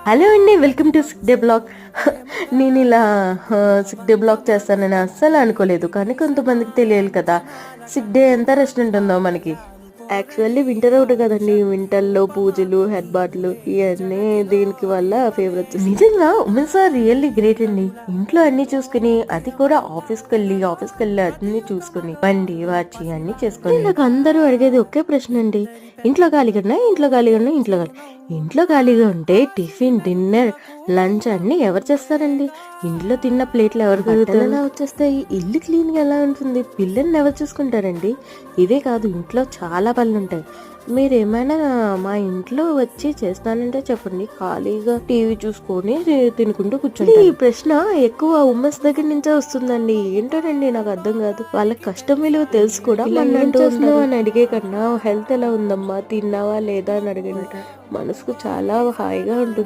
Hello అండి, welcome to sick day blog. నేను ఇలా సిక్ డే బ్లాగ్ చేస్తానని అస్సలు అనుకోలేదు, కానీ కొంతమందికి తెలియాలి కదా సిక్ డే ఎంత రెస్ట్ ఉంటుందో మనకి. యాక్చువల్లీ వింటర్ అవుట్ కదండి, వింటర్లో పూజలు, హెడ్ బాత్లు ఇవన్నీ దీనికి వల్ల ఫేవరెట్. నిజంగా ఉమెన్స్ ఆర్ రియల్లీ గ్రేట్ అండి. ఇంట్లో అన్ని చూసుకుని, అది కూడా ఆఫీస్కి వెళ్ళి అన్ని చూసుకుని బండి వాచి అన్ని చేసుకుని. నాకు అందరూ అడిగేది ఒకే ప్రశ్న అండి, ఇంట్లో ఖాళీగా ఉన్నా, ఇంట్లో ఖాళీగా ఉంటే టిఫిన్, డిన్నర్, లంచ్ అన్ని ఎవరు చేస్తారండి? ఇంట్లో తిన్న ప్లేట్లు ఎవరు కడుగుతారు? ఎలా వచ్చేస్తాయి? ఇల్లు క్లీన్ గా ఎలా ఉంటుంది? పిల్లల్ని ఎవరు చూసుకుంటారండి? ఇదే కాదు, ఇంట్లో చాలా పనులు ఉంటాయి. మీరు ఏమైనా మా ఇంట్లో వచ్చి చేస్తానంటే చెప్పండి, ఖాళీగా టీవీ చూసుకొని తినుకుంటూ కూర్చుంటే. ఈ ప్రశ్న ఎక్కువ ఉమెన్స్ దగ్గర నుంచే వస్తుందండి. ఏంటోనండి, నాకు అర్థం కాదు. వాళ్ళ కష్టం విలువ తెలుసు కూడా. అని అడిగే కన్నా హెల్త్ ఎలా ఉందమ్మా, తిన్నావా లేదా అని అడగండి, మనసుకు చాలా హాయిగా ఉంటుంది.